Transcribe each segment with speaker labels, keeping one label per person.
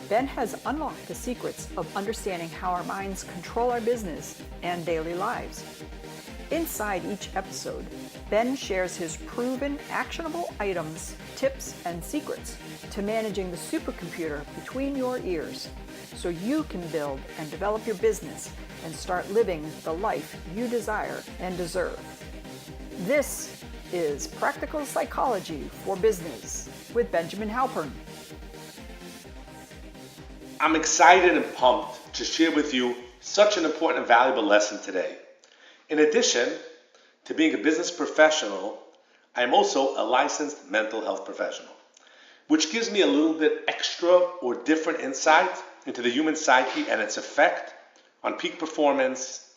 Speaker 1: Ben has unlocked the secrets of understanding how our minds control our business and daily lives. Inside each episode, Ben shares his proven actionable items, tips, and secrets to managing the supercomputer between your ears so you can build and develop your business and start living the life you desire and deserve. This is Practical Psychology for Business with Benjamin Halpern.
Speaker 2: I'm excited and pumped to share with you such an important and valuable lesson today. In addition to being a business professional, I am also a licensed mental health professional, which gives me a little bit extra or different insight into the human psyche and its effect on peak performance,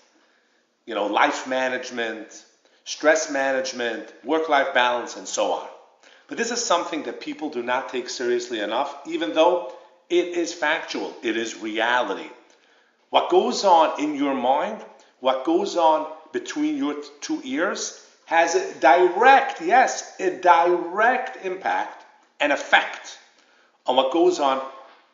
Speaker 2: life management, stress management, work-life balance, and so on. But this is something that people do not take seriously enough, even though it is factual, it is reality. What goes on in your mind, what goes on between your two ears has a direct impact and effect on what goes on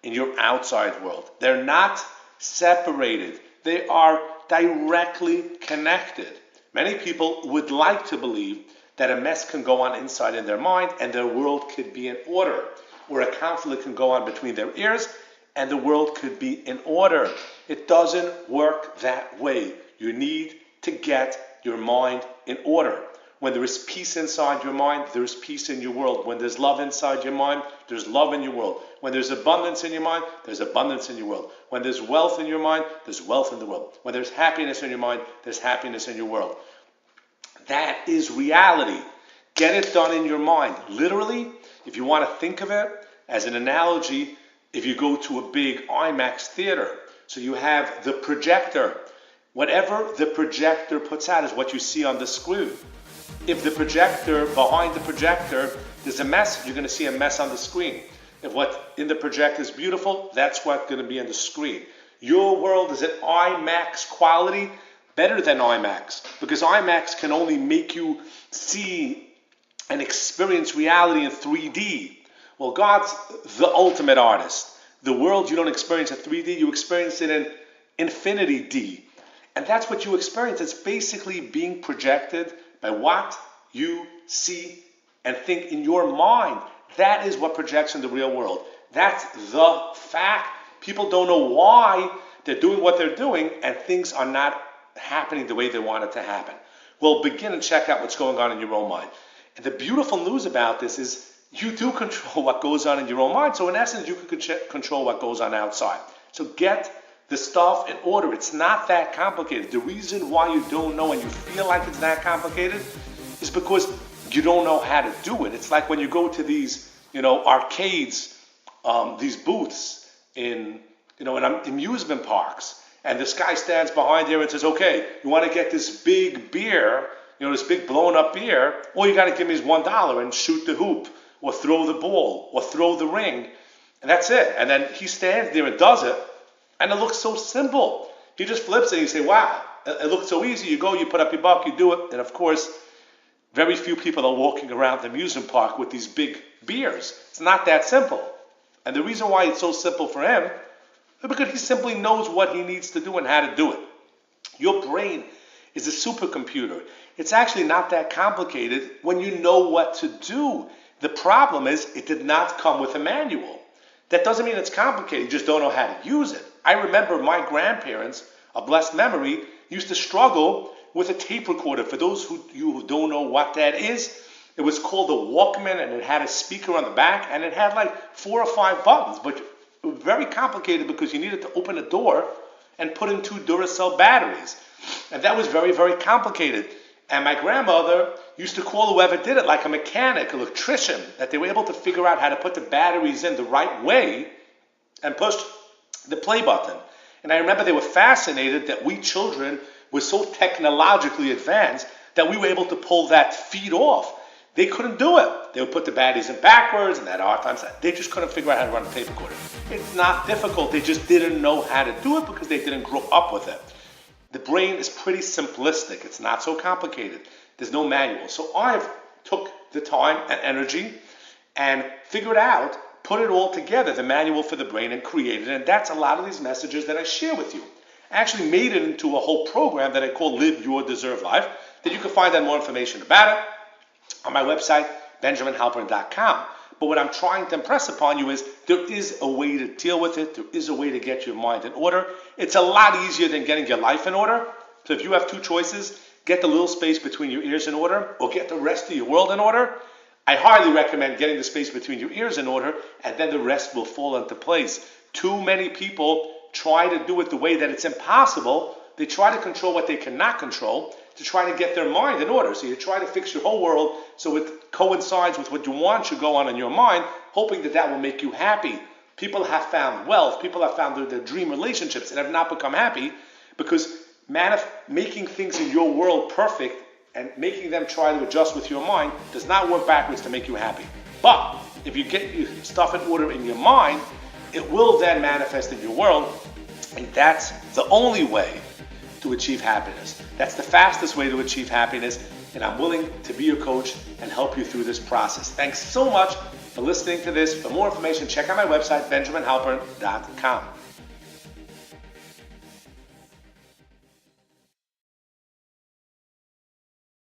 Speaker 2: in your outside world. They're not separated. They are directly connected. Many people would like to believe that a mess can go on inside in their mind and their world could be in order, or a conflict can go on between their ears and the world could be in order. It doesn't work that way. You need to get your mind in order. When there is peace inside your mind, there is peace in your world. When there's love inside your mind, there's love in your world. When there's abundance in your mind, there's abundance in your world. When there's wealth in your mind, there's wealth in the world. When there's happiness in your mind, there's happiness in your world. That is reality. Get it done in your mind. Literally, if you want to think of it as an analogy, if you go to a big IMAX theater, so you have the projector. Whatever the projector puts out is what you see on the screen. If the projector, behind the projector, there's a mess, you're going to see a mess on the screen. If what in the projector is beautiful, that's what's going to be on the screen. Your world is at IMAX quality, better than IMAX, because IMAX can only make you see and experience reality in 3D. Well, God's the ultimate artist. The world you don't experience in 3D, you experience it in infinity D. And that's what you experience. It's basically being projected by what you see and think in your mind. That is what projects in the real world. That's the fact. People don't know why they're doing what they're doing, and things are not happening the way they want it to happen. Well, begin and check out what's going on in your own mind. And the beautiful news about this is you do control what goes on in your own mind. So in essence, you can control what goes on outside. So get the stuff in order. It's not that complicated. The reason why you don't know and you feel like it's that complicated is because you don't know how to do it. It's like when you go to these, arcades, these booths in amusement parks, and this guy stands behind there and says, "Okay, you want to get this big beer, this big blown up beer? All you got to give me is $1 and shoot the hoop, or throw the ball, or throw the ring, and that's it." And then he stands there and does it. And it looks so simple. He just flips it and you say, wow, it looks so easy. You go, you put up your buck, you do it. And of course, very few people are walking around the amusement park with these big beers. It's not that simple. And the reason why it's so simple for him is because he simply knows what he needs to do and how to do it. Your brain is a supercomputer. It's actually not that complicated when you know what to do. The problem is it did not come with a manual. That doesn't mean it's complicated. You just don't know how to use it. I remember my grandparents, a blessed memory, used to struggle with a tape recorder. For those who don't know what that is, it was called a Walkman, and it had a speaker on the back, and it had like 4 or 5 buttons, but it was very complicated because you needed to open a door and put in 2 Duracell batteries. And that was very, very complicated. And my grandmother used to call whoever did it like a mechanic, electrician, that they were able to figure out how to put the batteries in the right way and push the play button. And I remember they were fascinated that we children were so technologically advanced that we were able to pull that feed off. They couldn't do it. They would put the batteries in backwards and had a hard time. They just couldn't figure out how to run a tape recorder. It's not difficult. They just didn't know how to do it because they didn't grow up with it. The brain is pretty simplistic. It's not so complicated. There's no manual. So I've took the time and energy and figured out put it all together, the manual for the brain, and create it. And that's a lot of these messages that I share with you. I actually made it into a whole program that I call Live Your Deserved Life, that you can find out more information about it on my website, benjaminhalpern.com. But what I'm trying to impress upon you is there is a way to deal with it. There is a way to get your mind in order. It's a lot easier than getting your life in order. So if you have two choices, get the little space between your ears in order or get the rest of your world in order, I highly recommend getting the space between your ears in order, and then the rest will fall into place. Too many people try to do it the way that it's impossible. They try to control what they cannot control to try to get their mind in order. So you try to fix your whole world so it coincides with what you want should go on in your mind, hoping that that will make you happy. People have found wealth. People have found their dream relationships and have not become happy because making things in your world perfect and making them try to adjust with your mind does not work backwards to make you happy. But if you get your stuff in order in your mind, it will then manifest in your world, and that's the only way to achieve happiness. That's the fastest way to achieve happiness, and I'm willing to be your coach and help you through this process. Thanks so much for listening to this. For more information, check out my website, benjaminhalpern.com.